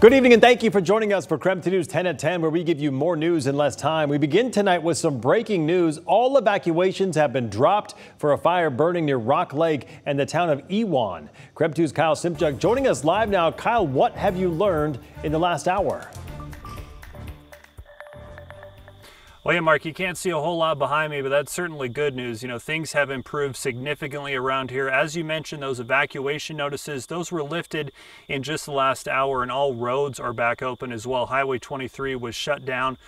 Good evening and thank you for joining us for KREM News 10 at 10, where we give you more news in less time. We begin tonight with some breaking news. All evacuations have been dropped for a fire burning near Rock Lake and the town of Ewan. KREM 2's Kyle Simchuk joining us live now. Kyle, what have you learned in the last hour? Well, yeah, Mark, you can't see a whole lot behind me, but that's certainly good news. You know, things have improved significantly around here. As you mentioned, those evacuation notices, those were lifted in just the last hour, and all roads are back open as well. Highway 23 was shut down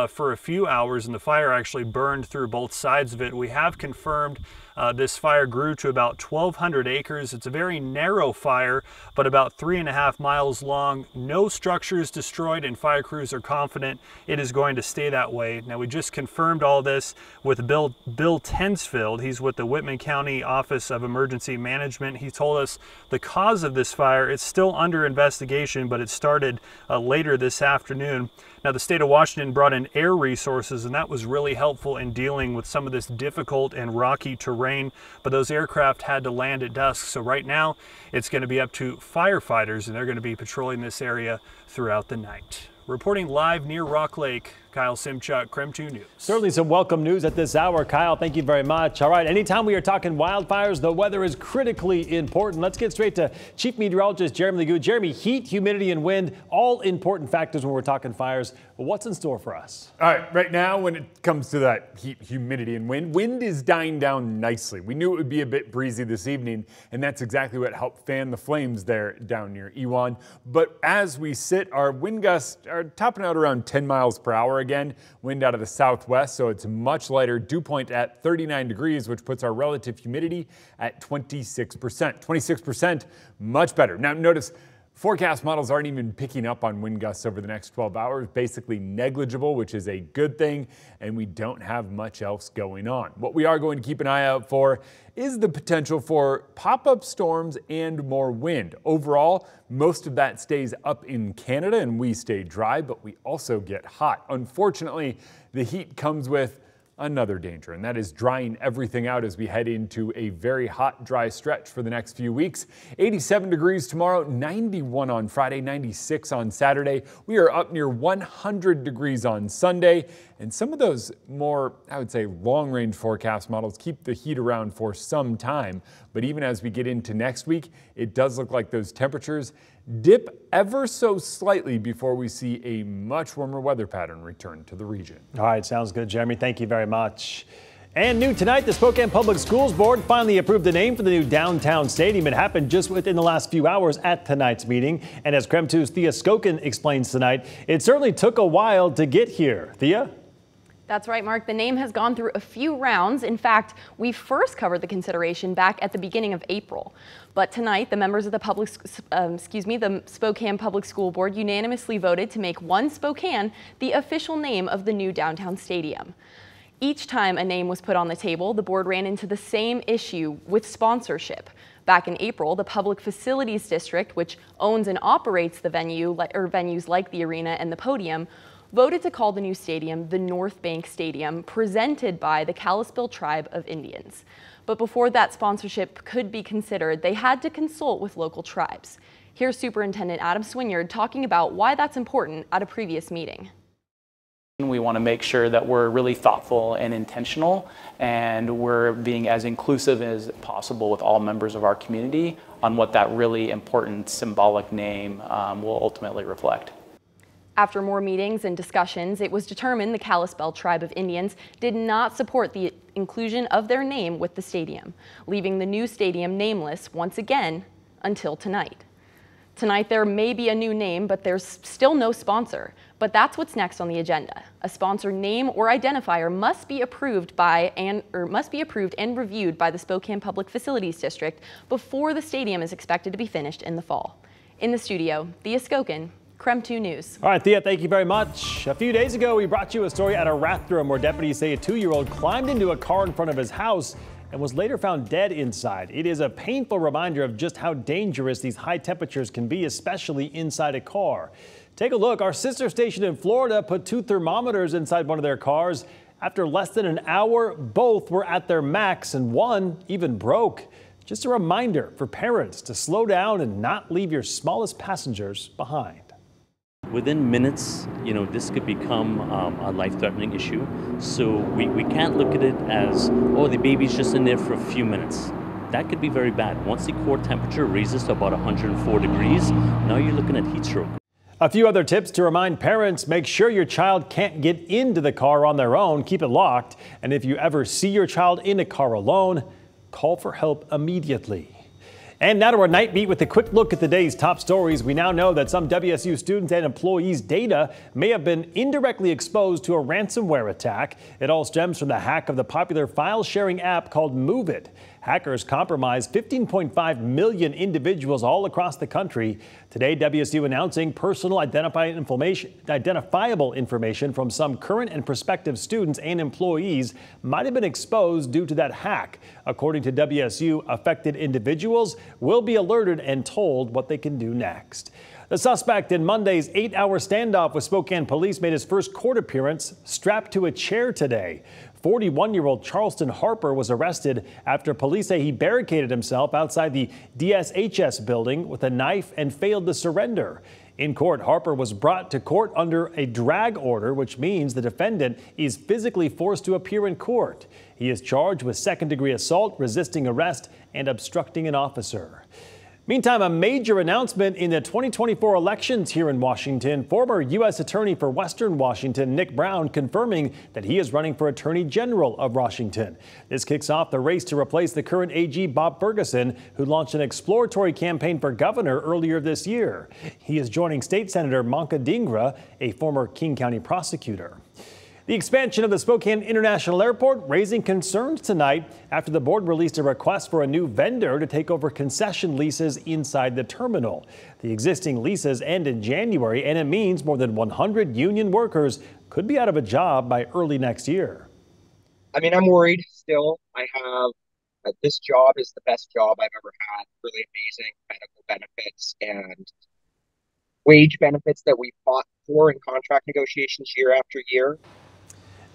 for a few hours, and the fire actually burned through both sides of it. We have confirmed this fire grew to about 1,200 acres. It's a very narrow fire, but about 3.5 miles long. No structures destroyed, and fire crews are confident it is going to stay that way. Now, we just confirmed all this with Bill Tensfield. He's with the Whitman County Office of Emergency Management. He told us the cause of this fire is still under investigation, but it started later this afternoon. Now, the state of Washington brought in air resources, and that was really helpful in dealing with some of this difficult and rocky terrain, but those aircraft had to land at dusk. So right now, it's going to be up to firefighters, and they're going to be patrolling this area throughout the night. Reporting live near Rock Lake, Kyle Simchuk, KREM 2 News. Certainly some welcome news at this hour. Kyle, thank you very much. All right, anytime we are talking wildfires, the weather is critically important. Let's get straight to Chief Meteorologist Jeremy Legoo. Jeremy, heat, humidity, and wind, all important factors when we're talking fires. But what's in store for us? All right, right now when it comes to that heat, humidity, and wind is dying down nicely. We knew it would be a bit breezy this evening, and that's exactly what helped fan the flames there down near Ewan. But as we sit, our wind gusts are topping out around 10 miles per hour again. Wind out of the southwest, so it's much lighter. Dew point at 39 degrees, which puts our relative humidity at 26%. 26%, much better. Now notice, forecast models aren't even picking up on wind gusts over the next 12 hours, basically negligible, which is a good thing, and we don't have much else going on. What we are going to keep an eye out for is the potential for pop-up storms and more wind. Overall, most of that stays up in Canada and we stay dry, but we also get hot. Unfortunately, the heat comes with another danger, and that is drying everything out as we head into a very hot, dry stretch for the next few weeks. 87 degrees tomorrow, 91 on Friday, 96 on Saturday. We are up near 100 degrees on Sunday, and some of those more, I would say, long-range forecast models keep the heat around for some time. But even as we get into next week, it does look like those temperatures dip ever so slightly before we see a much warmer weather pattern return to the region. All right, sounds good, Jeremy. Thank you very much. And new tonight, the Spokane Public Schools Board finally approved a name for the new downtown stadium. It happened just within the last few hours at tonight's meeting. And as KREM 2's Thea Skokin explains tonight, it certainly took a while to get here. Thea? That's right, Mark. The name has gone through a few rounds. In fact, we first covered the consideration back at the beginning of April. But tonight, the members of the the Spokane Public School Board unanimously voted to make One Spokane the official name of the new downtown stadium. Each time a name was put on the table, the board ran into the same issue with sponsorship. Back in April, the Public Facilities District, which owns and operates the venue, or venues like the arena and the podium, voted to call the new stadium the North Bank Stadium, presented by the Kalispel Tribe of Indians. But before that sponsorship could be considered, they had to consult with local tribes. Here's Superintendent Adam Swinyard talking about why that's important at a previous meeting. We want to make sure that we're really thoughtful and intentional, and we're being as inclusive as possible with all members of our community on what that really important symbolic name will ultimately reflect. After more meetings and discussions, it was determined the Kalispel Tribe of Indians did not support the inclusion of their name with the stadium, leaving the new stadium nameless once again until tonight. Tonight there may be a new name, but there's still no sponsor. But that's what's next on the agenda. A sponsor name or identifier must be approved and reviewed by the Spokane Public Facilities District before the stadium is expected to be finished in the fall. In the studio, Thea Skokin, KREM 2 News. All right, Thea, thank you very much. A few days ago, we brought you a story out of Rathdrum where deputies say a 2-year-old climbed into a car in front of his house and was later found dead inside. It is a painful reminder of just how dangerous these high temperatures can be, especially inside a car. Take a look. Our sister station in Florida put 2 thermometers inside one of their cars. After less than an hour, both were at their max and one even broke. Just a reminder for parents to slow down and not leave your smallest passengers behind. Within minutes, this could become a life-threatening issue. So we can't look at it as, oh, the baby's just in there for a few minutes. That could be very bad. Once the core temperature raises to about 104 degrees, now you're looking at heat stroke. A few other tips to remind parents: make sure your child can't get into the car on their own. Keep it locked. And if you ever see your child in a car alone, call for help immediately. And now to our night beat with a quick look at the day's top stories. We now know that some WSU students and employees' data may have been indirectly exposed to a ransomware attack. It all stems from the hack of the popular file-sharing app called Move It. Hackers compromised 15.5 million individuals all across the country. Today, WSU announcing personal identifiable information from some current and prospective students and employees might have been exposed due to that hack. According to WSU, affected individuals will be alerted and told what they can do next. The suspect in Monday's 8-hour standoff with Spokane police made his first court appearance strapped to a chair today. 41-year-old Charleston Harper was arrested after police say he barricaded himself outside the DSHS building with a knife and failed to surrender. In court, Harper was brought to court under a drag order, which means the defendant is physically forced to appear in court. He is charged with second-degree assault, resisting arrest, and obstructing an officer. Meantime, a major announcement in the 2024 elections here in Washington. Former U.S. Attorney for Western Washington, Nick Brown, confirming that he is running for Attorney General of Washington. This kicks off the race to replace the current AG, Bob Ferguson, who launched an exploratory campaign for governor earlier this year. He is joining State Senator Manka Dhingra, a former King County prosecutor. The expansion of the Spokane International Airport raising concerns tonight after the board released a request for a new vendor to take over concession leases inside the terminal. The existing leases end in January, and it means more than 100 union workers could be out of a job by early next year. I mean, I'm worried still. This job is the best job I've ever had. Really amazing medical benefits and wage benefits that we fought for in contract negotiations year after year.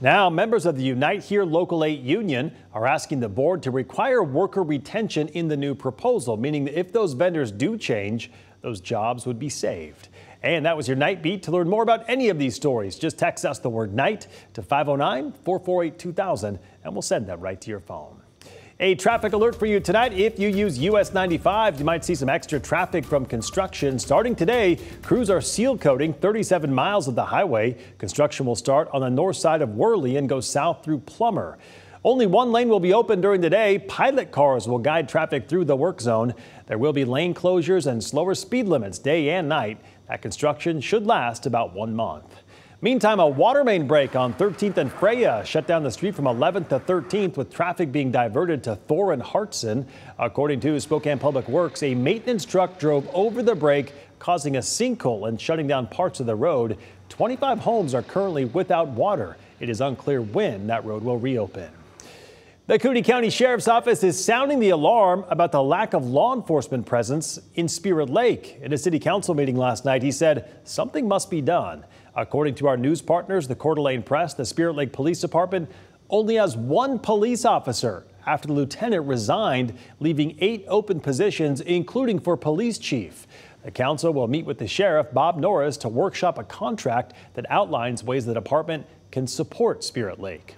Now, members of the Unite Here Local 8 union are asking the board to require worker retention in the new proposal, meaning that if those vendors do change, those jobs would be saved. And that was your Night Beat. To learn more about any of these stories, just text us the word NIGHT to 509-448-2000, and we'll send that right to your phone. A traffic alert for you tonight. If you use US 95, you might see some extra traffic from construction. Starting today, crews are seal coating 37 miles of the highway. Construction will start on the north side of Worley and go south through Plummer. Only one lane will be open during the day. Pilot cars will guide traffic through the work zone. There will be lane closures and slower speed limits day and night. That construction should last about 1 month. Meantime, a water main break on 13th and Freya shut down the street from 11th to 13th, with traffic being diverted to Thor and Hartson. According to Spokane Public Works, a maintenance truck drove over the break, causing a sinkhole and shutting down parts of the road. 25 homes are currently without water. It is unclear when that road will reopen. The Cooney County Sheriff's Office is sounding the alarm about the lack of law enforcement presence in Spirit Lake. In a city council meeting last night, he said something must be done. According to our news partners, the Coeur d'Alene Press, the Spirit Lake Police Department only has one police officer after the lieutenant resigned, leaving 8 open positions, including for police chief. The council will meet with the sheriff, Bob Norris, to workshop a contract that outlines ways the department can support Spirit Lake.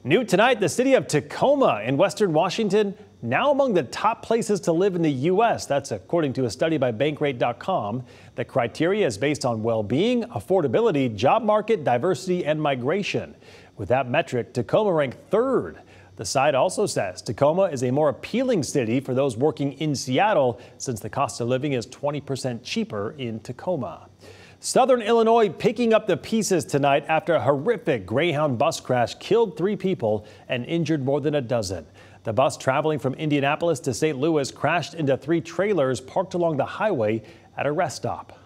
New tonight, the city of Tacoma in Western Washington, now among the top places to live in the U.S. That's according to a study by Bankrate.com. The criteria is based on well-being, affordability, job market, diversity, and migration. With that metric, Tacoma ranked 3rd. The site also says Tacoma is a more appealing city for those working in Seattle, since the cost of living is 20% cheaper in Tacoma. Southern Illinois picking up the pieces tonight after a horrific Greyhound bus crash killed 3 people and injured more than a dozen. The bus traveling from Indianapolis to St. Louis crashed into 3 trailers parked along the highway at a rest stop.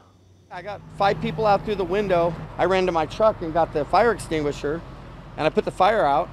I got 5 people out through the window. I ran to my truck and got the fire extinguisher, and I put the fire out.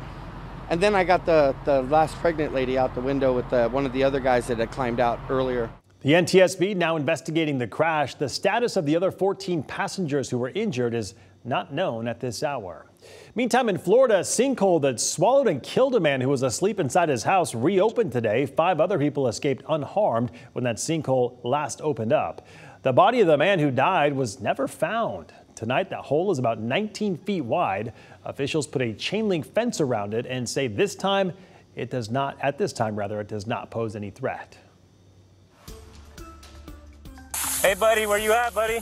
And then I got the last pregnant lady out the window with one of the other guys that had climbed out earlier. The NTSB now investigating the crash. The status of the other 14 passengers who were injured is not known at this hour. Meantime, in Florida, a sinkhole that swallowed and killed a man who was asleep inside his house reopened today. 5 other people escaped unharmed when that sinkhole last opened up. The body of the man who died was never found. Tonight, the hole is about 19 feet wide. Officials put a chain link fence around it and say it does not pose any threat. Hey, buddy, where you at, buddy?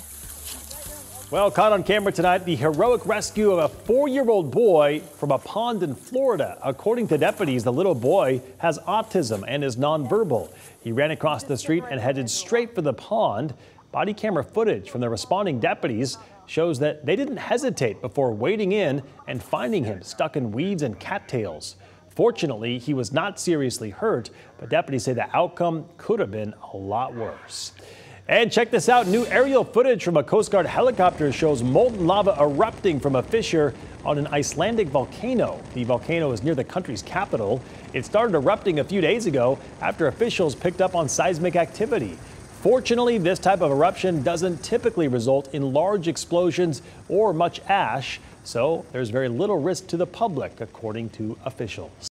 Well, caught on camera tonight, the heroic rescue of a 4-year-old boy from a pond in Florida. According to deputies, the little boy has autism and is nonverbal. He ran across the street and headed straight for the pond. Body camera footage from the responding deputies shows that they didn't hesitate before wading in and finding him stuck in weeds and cattails. Fortunately, he was not seriously hurt, but deputies say the outcome could have been a lot worse. And check this out. New aerial footage from a Coast Guard helicopter shows molten lava erupting from a fissure on an Icelandic volcano. The volcano is near the country's capital. It started erupting a few days ago after officials picked up on seismic activity. Fortunately, this type of eruption doesn't typically result in large explosions or much ash, so there's very little risk to the public, according to officials.